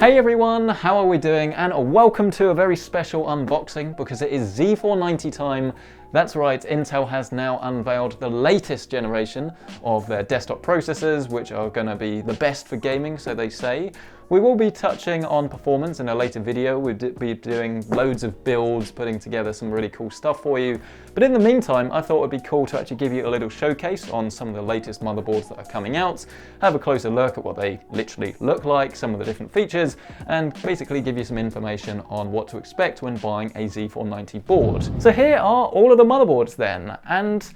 Hey everyone, how are we doing? And welcome to a very special unboxing because it is Z490 time. That's right, Intel has now unveiled the latest generation of their desktop processors, which are going to be the best for gaming, so they say. We will be touching on performance in a later video. We'll be doing loads of builds, putting together some really cool stuff for you. But in the meantime, I thought it'd be cool to actually give you a little showcase on some of the latest motherboards that are coming out, have a closer look at what they literally look like, some of the different features, and basically give you some information on what to expect when buying a Z490 board. So here are all of the motherboards then, and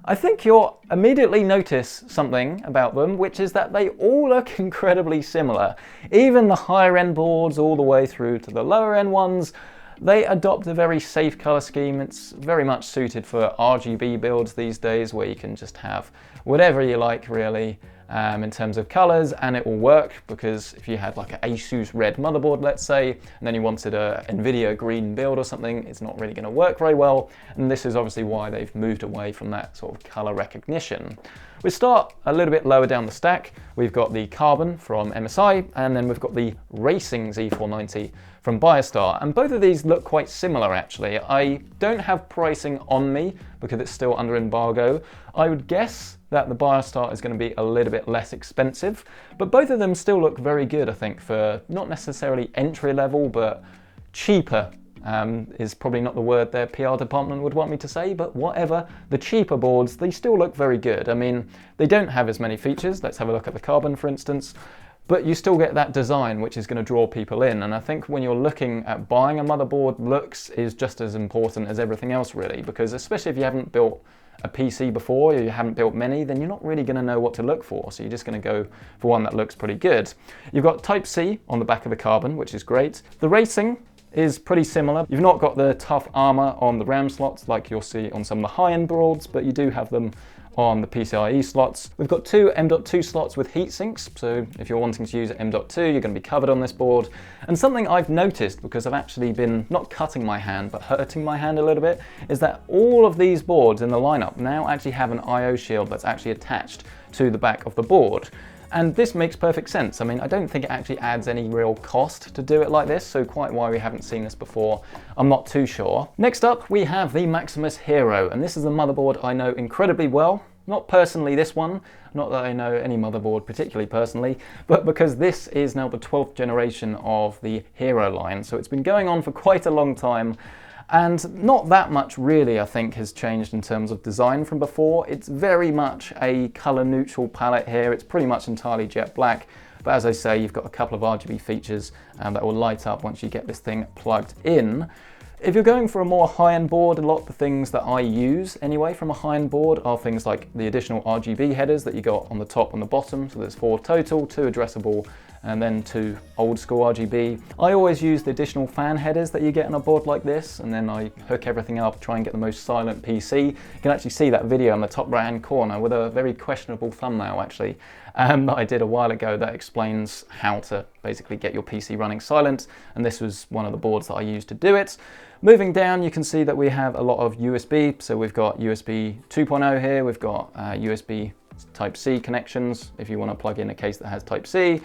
I think you'll immediately notice something about them, which is that they all look incredibly similar. Even the higher end boards all the way through to the lower end ones, they adopt a very safe color scheme. It's very much suited for RGB builds these days, where you can just have whatever you like really in terms of colors, and it will work, because if you had like an ASUS red motherboard, let's say, and then you wanted a NVIDIA green build or something, it's not really going to work very well. And this is obviously why they've moved away from that sort of color recognition. We start a little bit lower down the stack. We've got the Carbon from MSI, and then we've got the Racing Z490 from Biostar, and both of these look quite similar actually. I don't have pricing on me because it's still under embargo. I would guess that the Biostar is going to be a little bit less expensive, but both of them still look very good, I think, for not necessarily entry level, but cheaper. Is probably not the word their PR department would want me to say, but whatever. The cheaper boards, they still look very good. I mean, they don't have as many features. Let's have a look at the Carbon, for instance. But you still get that design, which is going to draw people in. And I think when you're looking at buying a motherboard, looks is just as important as everything else, really, because especially if you haven't built a PC before, or you haven't built many, then you're not really going to know what to look for. So you're just going to go for one that looks pretty good. You've got Type-C on the back of the Carbon, which is great. The Racing is pretty similar. You've not got the tough armor on the RAM slots like you'll see on some of the high-end boards, but you do have them on the PCIe slots. We've got two M.2 slots with heat sinks, so if you're wanting to use M.2, you're going to be covered on this board. And something I've noticed, because I've actually been not cutting my hand, but hurting my hand a little bit, is that all of these boards in the lineup now actually have an I/O shield that's actually attached to the back of the board. And this makes perfect sense. I mean, I don't think it actually adds any real cost to do it like this, so quite why we haven't seen this before, I'm not too sure. Next up, we have the Maximus Hero, and this is a motherboard I know incredibly well. Not personally this one, not that I know any motherboard particularly personally, but because this is now the 12th generation of the Hero line, so it's been going on for quite a long time. And not that much really, I think, has changed in terms of design from before. It's very much a color neutral palette here. It's pretty much entirely jet black. But as I say, you've got a couple of RGB features that will light up once you get this thing plugged in. If you're going for a more high-end board, a lot of the things that I use anyway from a high-end board are things like the additional RGB headers that you got on the top and the bottom. So there's 4 total, 2 addressable, and then 2 old school RGB. I always use the additional fan headers that you get on a board like this, and then I hook everything up, try and get the most silent PC. You can actually see that video in the top right-hand corner with a very questionable thumbnail actually, that I did a while ago that explains how to basically get your PC running silent, and this was one of the boards that I used to do it. Moving down, you can see that we have a lot of USB, so we've got USB 2.0 here, we've got USB Type-C connections if you want to plug in a case that has Type-C.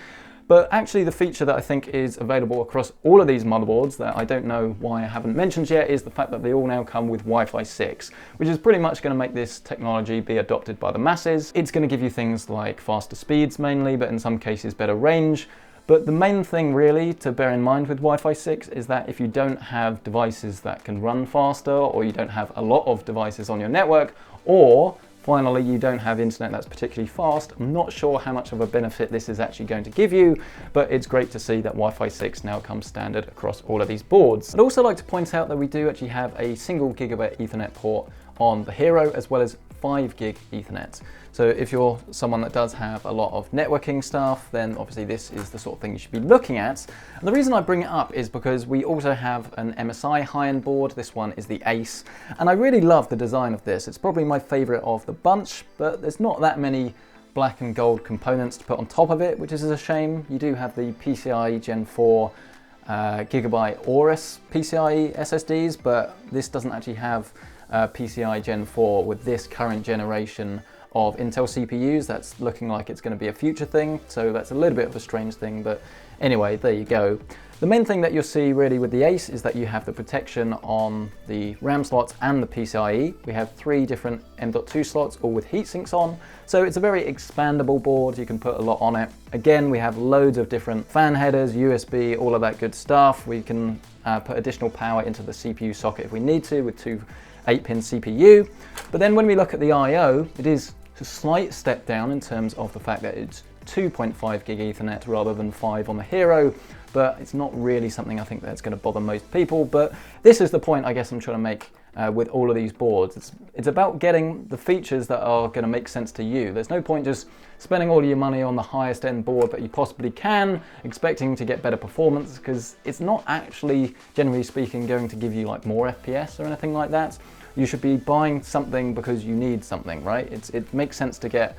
But actually the feature that I think is available across all of these motherboards that I don't know why I haven't mentioned yet is the fact that they all now come with Wi-Fi 6, which is pretty much going to make this technology be adopted by the masses. It's going to give you things like faster speeds mainly, but in some cases better range. But the main thing really to bear in mind with Wi-Fi 6 is that if you don't have devices that can run faster, or you don't have a lot of devices on your network, or finally you don't have internet that's particularly fast, I'm not sure how much of a benefit this is actually going to give you, but it's great to see that Wi-Fi 6 now comes standard across all of these boards. I'd also like to point out that we do actually have a single gigabit Ethernet port on the Hero, as well as 5 gig Ethernet. So if you're someone that does have a lot of networking stuff, then obviously this is the sort of thing you should be looking at. And the reason I bring it up is because we also have an MSI high-end board. This one is the Ace, and I really love the design of this. It's probably my favorite of the bunch, but there's not that many black and gold components to put on top of it, which is a shame. You do have the PCIe Gen 4 Gigabyte Aorus PCIe SSDs, but this doesn't actually have PCIe Gen 4 with this current generation of Intel CPUs. That's looking like it's going to be a future thing, so that's a little bit of a strange thing, but anyway, there you go. The main thing that you'll see really with the Ace is that you have the protection on the RAM slots and the PCIe. We have 3 different M.2 slots, all with heat sinks on. So it's a very expandable board, you can put a lot on it. Again, we have loads of different fan headers, USB, all of that good stuff. We can put additional power into the CPU socket if we need to with 2 8-pin CPU. But then when we look at the I/O, it is a slight step down in terms of the fact that it's 2.5 gig Ethernet rather than 5 on the Hero, but it's not really something I think that's going to bother most people. But this is the point I guess I'm trying to make with all of these boards. It's about getting the features that are going to make sense to you. There's no point just spending all your money on the highest end board that you possibly can, expecting to get better performance, because it's not actually, generally speaking, going to give you like more FPS or anything like that. You should be buying something because you need something, right? It makes sense to get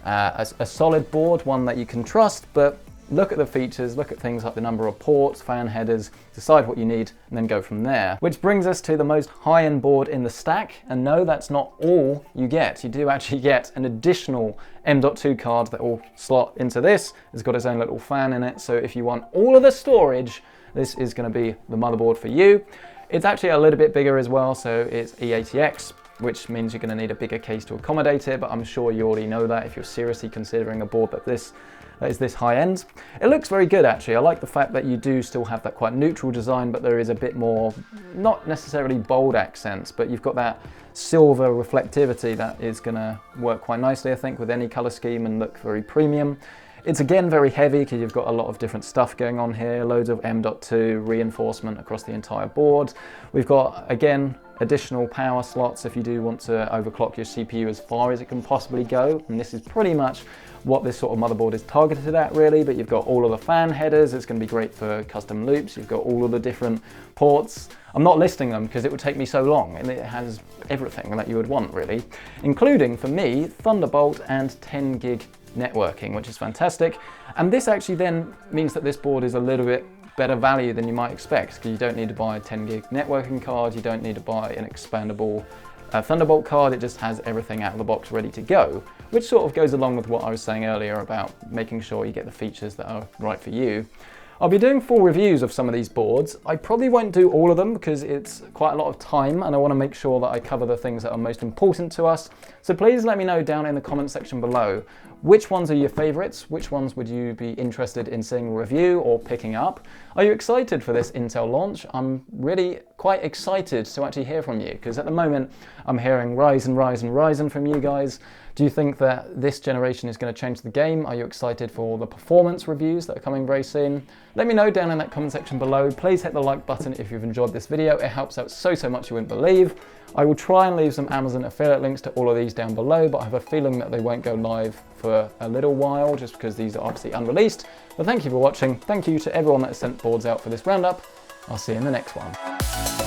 a solid board, one that you can trust, but look at the features, look at things like the number of ports, fan headers, decide what you need, and then go from there. Which brings us to the most high-end board in the stack, and no, that's not all you get. You do actually get an additional M.2 card that will slot into this. It's got its own little fan in it, so if you want all of the storage, this is going to be the motherboard for you. It's actually a little bit bigger as well, so it's E80X, which means you're going to need a bigger case to accommodate it, but I'm sure you already know that if you're seriously considering a board that is this high end. It looks very good actually. I like the fact that you do still have that quite neutral design, but there is a bit more, not necessarily bold accents, but you've got that silver reflectivity that is going to work quite nicely, I think, with any color scheme and look very premium. It's again very heavy because you've got a lot of different stuff going on here, loads of M.2 reinforcement across the entire board. We've got, again, additional power slots if you do want to overclock your CPU as far as it can possibly go, and this is pretty much what this sort of motherboard is targeted at really. But you've got all of the fan headers, it's going to be great for custom loops, you've got all of the different ports. I'm not listing them because it would take me so long, and it has everything that you would want really, including for me Thunderbolt and 10 gig networking, which is fantastic. And this actually then means that this board is a little bit better value than you might expect, because you don't need to buy a 10 gig networking card, you don't need to buy an expandable Thunderbolt card, it just has everything out of the box ready to go, which sort of goes along with what I was saying earlier about making sure you get the features that are right for you. I'll be doing full reviews of some of these boards. I probably won't do all of them because it's quite a lot of time and I want to make sure that I cover the things that are most important to us. So please let me know down in the comment section below which ones are your favorites, which ones would you be interested in seeing a review or picking up. Are you excited for this Intel launch? I'm really quite excited to actually hear from you, because at the moment I'm hearing Ryzen from you guys. Do you think that this generation is going to change the game? Are you excited for the performance reviews that are coming very soon? Let me know down in that comment section below. Please hit the like button if you've enjoyed this video. It helps out so much you wouldn't believe. I will try and leave some Amazon affiliate links to all of these down below, but I have a feeling that they won't go live for a little while just because these are obviously unreleased. But thank you for watching. Thank you to everyone that has sent boards out for this roundup. I'll see you in the next one.